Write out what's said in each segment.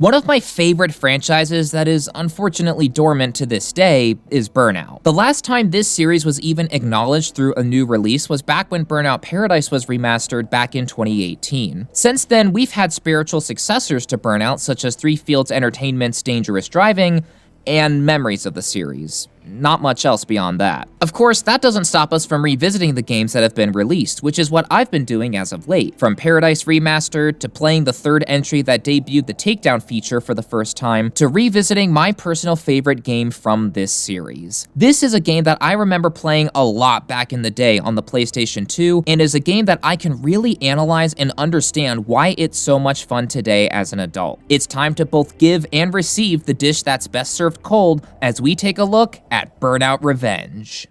One of my favorite franchises that is unfortunately dormant to this day is Burnout. The last time this series was even acknowledged through a new release was back when Burnout Paradise was remastered back in 2018. Since then, we've had spiritual successors to Burnout such as Three Fields Entertainment's Dangerous Driving, and Memories of the series. Not much else beyond that. Of course, that doesn't stop us from revisiting the games that have been released, which is what I've been doing as of late. From Paradise Remastered, to playing the third entry that debuted the takedown feature for the first time, to revisiting my personal favorite game from this series. This is a game that I remember playing a lot back in the day on the PlayStation 2, and is a game that I can really analyze and understand why it's so much fun today as an adult. It's time to both give and receive the dish that's best served cold as we take a look at Burnout Revenge.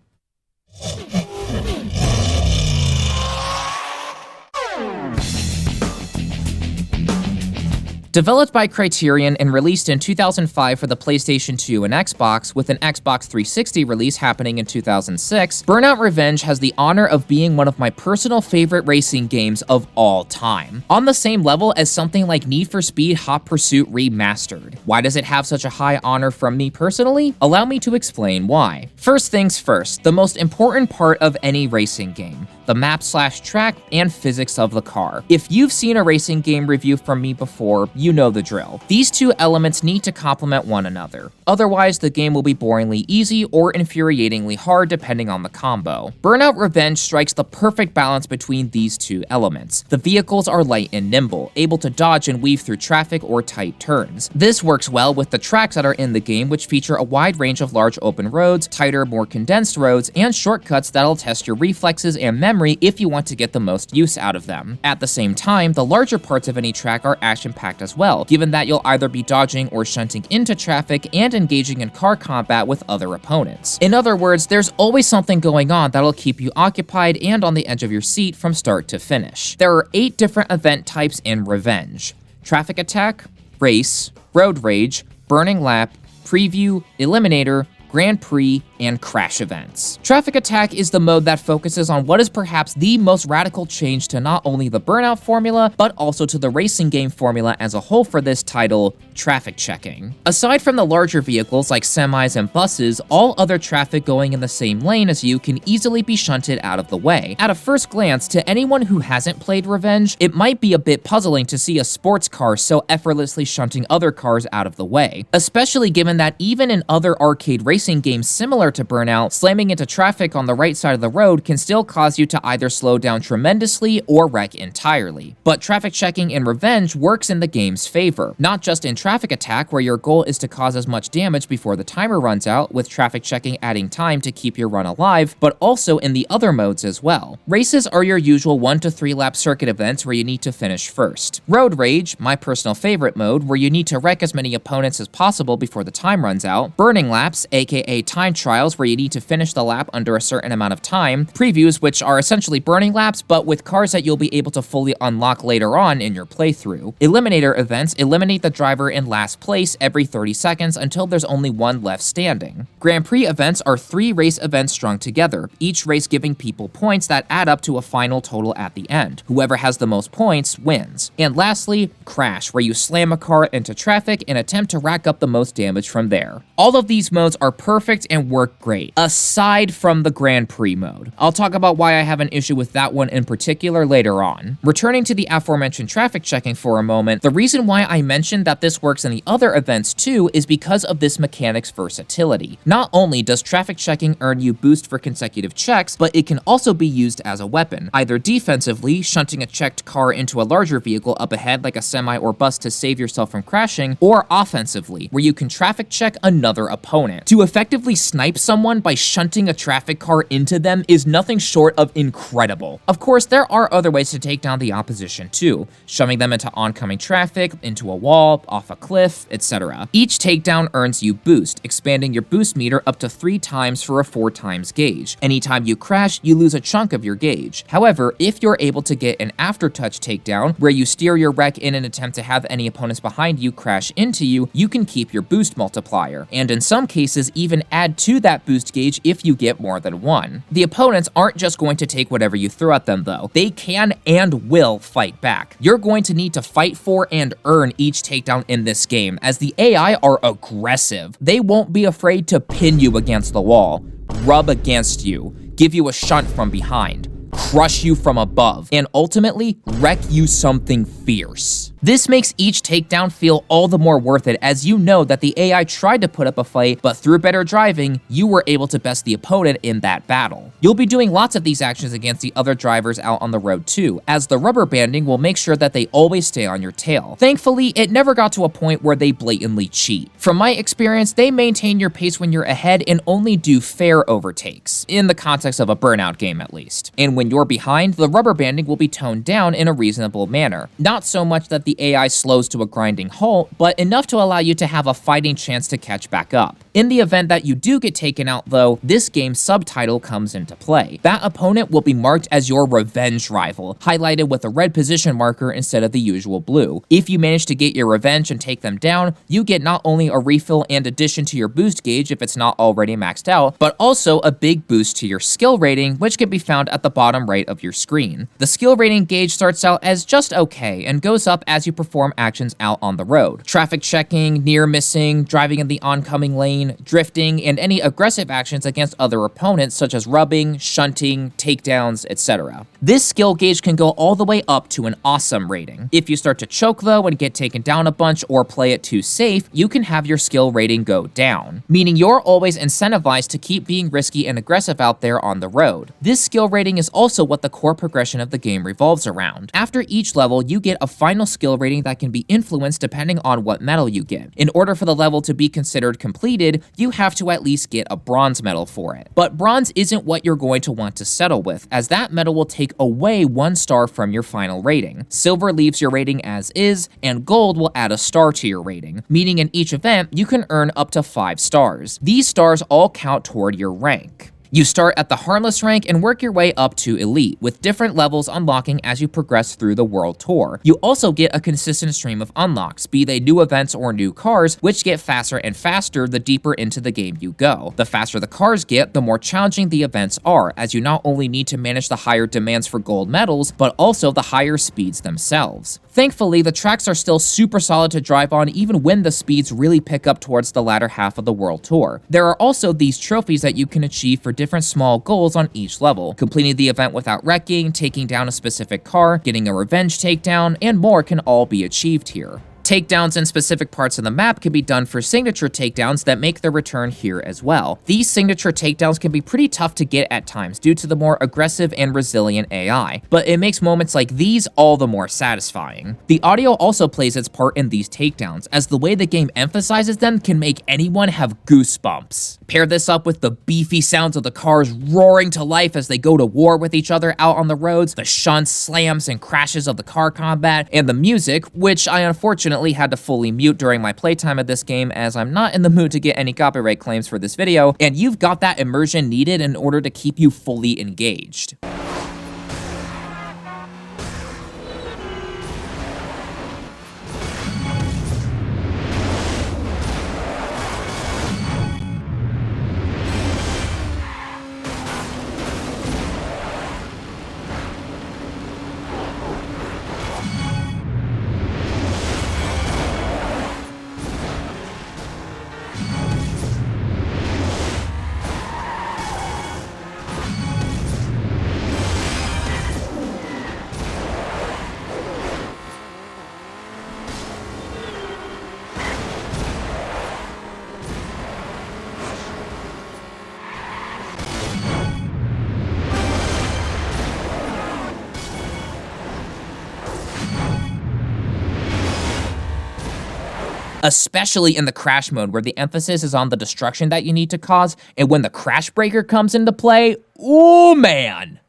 Developed by Criterion and released in 2005 for the PlayStation 2 and Xbox, with an Xbox 360 release happening in 2006, Burnout Revenge has the honor of being one of my personal favorite racing games of all time. On the same level as something like Need for Speed Hot Pursuit Remastered. Why does it have such a high honor from me personally? Allow me to explain why. First things first, the most important part of any racing game. The map/track and physics of the car. If you've seen a racing game review from me before, you know the drill. These two elements need to complement one another. Otherwise, the game will be boringly easy or infuriatingly hard depending on the combo. Burnout Revenge strikes the perfect balance between these two elements. The vehicles are light and nimble, able to dodge and weave through traffic or tight turns. This works well with the tracks that are in the game, which feature a wide range of large open roads, tighter, more condensed roads, and shortcuts that'll test your reflexes and memory if you want to get the most use out of them. At the same time, the larger parts of any track are action-packed as well, given that you'll either be dodging or shunting into traffic and engaging in car combat with other opponents. In other words, there's always something going on that'll keep you occupied and on the edge of your seat from start to finish. There are 8 different event types in Revenge: Traffic Attack, Race, Road Rage, Burning Lap, Preview, Eliminator, Grand Prix, and Crash events. Traffic Attack is the mode that focuses on what is perhaps the most radical change to not only the Burnout formula, but also to the racing game formula as a whole for this title, traffic checking. Aside from the larger vehicles like semis and buses, all other traffic going in the same lane as you can easily be shunted out of the way. At a first glance, to anyone who hasn't played Revenge, it might be a bit puzzling to see a sports car so effortlessly shunting other cars out of the way, especially given that even in other arcade racing games similar to Burnout, slamming into traffic on the right side of the road can still cause you to either slow down tremendously or wreck entirely. But traffic checking in Revenge works in the game's favor, not just in Traffic Attack, where your goal is to cause as much damage before the timer runs out, with traffic checking adding time to keep your run alive, but also in the other modes as well. Races are your usual 1 to 3 lap circuit events where you need to finish first. Road Rage, my personal favorite mode, where you need to wreck as many opponents as possible before the time runs out. Burning Laps, aka time trials, where you need to finish the lap under a certain amount of time. Previews, which are essentially burning laps, but with cars that you'll be able to fully unlock later on in your playthrough. Eliminator events eliminate the driver in last place every 30 seconds until there's only one left standing. Grand Prix events are 3 race events strung together, each race giving people points that add up to a final total at the end. Whoever has the most points wins. And lastly, Crash, where you slam a car into traffic and attempt to rack up the most damage from there. All of these modes are perfect and work great, aside from the Grand Prix mode. I'll talk about why I have an issue with that one in particular later on. Returning to the aforementioned traffic checking for a moment, the reason why I mentioned that this works in the other events too is because of this mechanic's versatility. Not only does traffic checking earn you boost for consecutive checks, but it can also be used as a weapon, either defensively, shunting a checked car into a larger vehicle up ahead like a semi or bus to save yourself from crashing, or offensively, where you can traffic check another opponent. To effectively snipe someone by shunting a traffic car into them is nothing short of incredible. Of course, there are other ways to take down the opposition too, shoving them into oncoming traffic, into a wall, off a cliff, etc. Each takedown earns you boost, expanding your boost meter up to 3 times for a 4 times gauge. Anytime you crash, you lose a chunk of your gauge. However, if you're able to get an aftertouch takedown, where you steer your wreck in an attempt to have any opponents behind you crash into you, you can keep your boost multiplier, and in some cases even add to that boost gauge if you get more than one. The opponents aren't just going to take whatever you throw at them though. They can and will fight back. You're going to need to fight for and earn each takedown in this game, as the AI are aggressive. They won't be afraid to pin you against the wall, rub against you, give you a shunt from behind, crush you from above, and ultimately wreck you something fierce. This makes each takedown feel all the more worth it, as you know that the AI tried to put up a fight, but through better driving, you were able to best the opponent in that battle. You'll be doing lots of these actions against the other drivers out on the road too, as the rubber banding will make sure that they always stay on your tail. Thankfully, it never got to a point where they blatantly cheat. From my experience, they maintain your pace when you're ahead and only do fair overtakes, in the context of a Burnout game at least. And when you're behind, the rubber banding will be toned down in a reasonable manner. Not so much that the AI slows to a grinding halt, but enough to allow you to have a fighting chance to catch back up. In the event that you do get taken out though, this game's subtitle comes into play. That opponent will be marked as your revenge rival, highlighted with a red position marker instead of the usual blue. If you manage to get your revenge and take them down, you get not only a refill and addition to your boost gauge if it's not already maxed out, but also a big boost to your skill rating, which can be found at the bottom right of your screen. The skill rating gauge starts out as just okay and goes up as you perform actions out on the road. Traffic checking, near missing, driving in the oncoming lane, drifting, and any aggressive actions against other opponents such as rubbing, shunting, takedowns, etc. This skill gauge can go all the way up to an awesome rating. If you start to choke though and get taken down a bunch or play it too safe, you can have your skill rating go down, meaning you're always incentivized to keep being risky and aggressive out there on the road. This skill rating is also what the core progression of the game revolves around. After each level, you get a final skill rating that can be influenced depending on what medal you get. In order for the level to be considered completed, you have to at least get a bronze medal for it. But bronze isn't what you're going to want to settle with, as that medal will take away 1 star from your final rating. Silver leaves your rating as is, and gold will add a star to your rating, meaning in each event you can earn up to 5 stars. These stars all count toward your rank. You start at the Harmless rank and work your way up to Elite, with different levels unlocking as you progress through the World Tour. You also get a consistent stream of unlocks, be they new events or new cars, which get faster and faster the deeper into the game you go. The faster the cars get, the more challenging the events are, as you not only need to manage the higher demands for gold medals, but also the higher speeds themselves. Thankfully, the tracks are still super solid to drive on even when the speeds really pick up towards the latter half of the World Tour. There are also these trophies that you can achieve for different small goals on each level. Completing the event without wrecking, taking down a specific car, getting a revenge takedown, and more can all be achieved here. Takedowns in specific parts of the map can be done for signature takedowns that make their return here as well. These signature takedowns can be pretty tough to get at times due to the more aggressive and resilient AI, but it makes moments like these all the more satisfying. The audio also plays its part in these takedowns, as the way the game emphasizes them can make anyone have goosebumps. Pair this up with the beefy sounds of the cars roaring to life as they go to war with each other out on the roads, the shunts, slams, and crashes of the car combat, and the music, which I unfortunately had to fully mute during my playtime of this game, as I'm not in the mood to get any copyright claims for this video, and you've got that immersion needed in order to keep you fully engaged. Especially in the crash mode, where the emphasis is on the destruction that you need to cause, and when the crash breaker comes into play, oh man!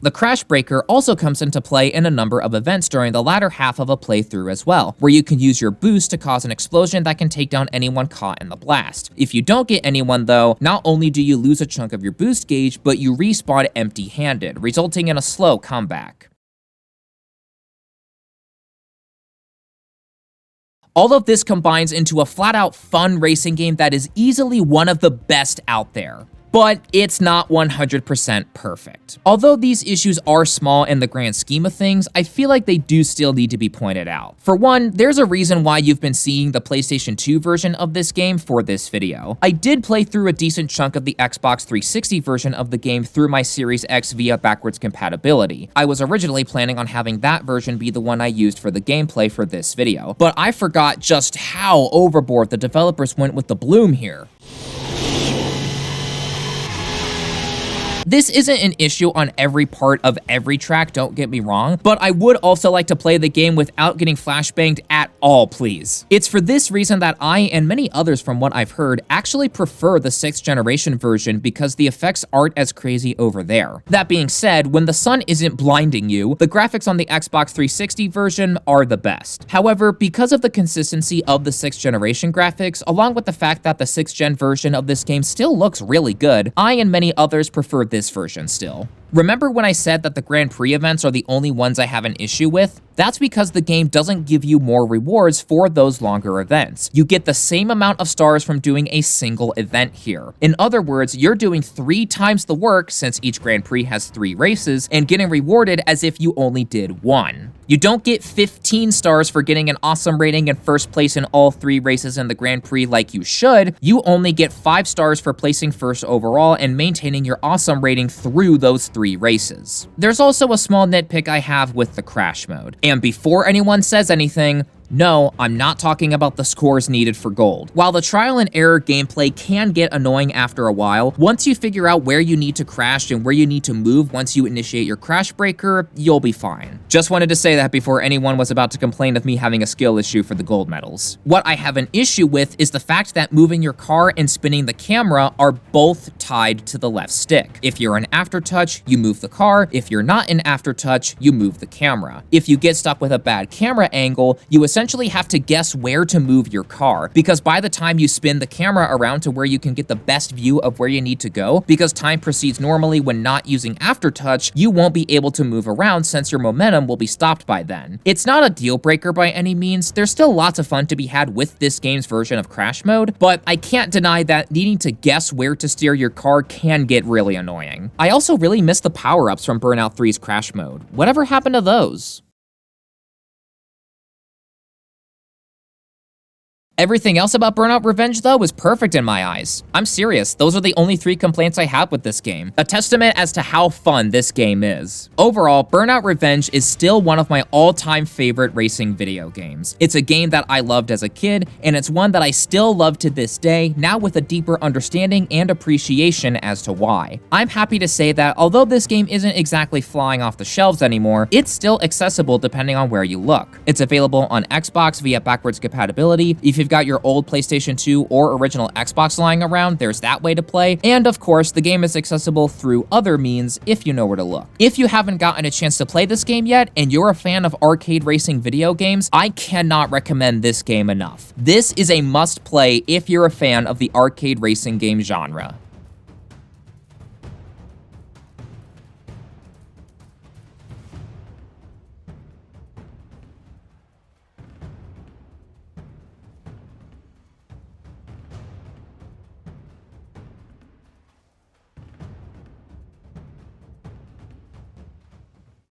The Crash Breaker also comes into play in a number of events during the latter half of a playthrough as well, where you can use your boost to cause an explosion that can take down anyone caught in the blast. If you don't get anyone though, not only do you lose a chunk of your boost gauge, but you respawn empty-handed, resulting in a slow comeback. All of this combines into a flat-out fun racing game that is easily one of the best out there. But it's not 100% perfect. Although these issues are small in the grand scheme of things, I feel like they do still need to be pointed out. For one, there's a reason why you've been seeing the PlayStation 2 version of this game for this video. I did play through a decent chunk of the Xbox 360 version of the game through my Series X via backwards compatibility. I was originally planning on having that version be the one I used for the gameplay for this video, but I forgot just how overboard the developers went with the bloom here. This isn't an issue on every part of every track, don't get me wrong, but I would also like to play the game without getting flashbanged at all, please. It's for this reason that I, and many others from what I've heard, actually prefer the 6th generation version because the effects aren't as crazy over there. That being said, when the sun isn't blinding you, the graphics on the Xbox 360 version are the best. However, because of the consistency of the 6th generation graphics, along with the fact that the 6th gen version of this game still looks really good, I and many others prefer this version still. Remember when I said that the Grand Prix events are the only ones I have an issue with? That's because the game doesn't give you more rewards for those longer events. You get the same amount of stars from doing a single event here. In other words, you're doing 3 times the work since each Grand Prix has 3 races and getting rewarded as if you only did 1. You don't get 15 stars for getting an awesome rating in first place in all 3 races in the Grand Prix like you should. You only get 5 stars for placing first overall and maintaining your awesome rating through those 3 races. There's also a small nitpick I have with the crash mode. And before anyone says anything, no, I'm not talking about the scores needed for gold. While the trial and error gameplay can get annoying after a while, once you figure out where you need to crash and where you need to move once you initiate your crash breaker, you'll be fine. Just wanted to say that before anyone was about to complain of me having a skill issue for the gold medals. What I have an issue with is the fact that moving your car and spinning the camera are both tied to the left stick. If you're an aftertouch, you move the car. If you're not an aftertouch, you move the camera. If you get stuck with a bad camera angle, you essentially have to guess where to move your car, because by the time you spin the camera around to where you can get the best view of where you need to go, because time proceeds normally when not using aftertouch, you won't be able to move around since your momentum will be stopped by then. It's not a deal breaker by any means. There's still lots of fun to be had with this game's version of crash mode, but I can't deny that needing to guess where to steer your car can get really annoying. I also really miss the power-ups from Burnout 3's crash mode. Whatever happened to those? Everything else about Burnout Revenge, though, is perfect in my eyes. I'm serious, those are the only 3 complaints I have with this game. A testament as to how fun this game is. Overall, Burnout Revenge is still one of my all-time favorite racing video games. It's a game that I loved as a kid, and it's one that I still love to this day, now with a deeper understanding and appreciation as to why. I'm happy to say that although this game isn't exactly flying off the shelves anymore, it's still accessible depending on where you look. It's available on Xbox via backwards compatibility. If you've got your old PlayStation 2 or original Xbox lying around, there's that way to play. And of course, the game is accessible through other means if you know where to look. If you haven't gotten a chance to play this game yet, and you're a fan of arcade racing video games, I cannot recommend this game enough. This is a must play if you're a fan of the arcade racing game genre.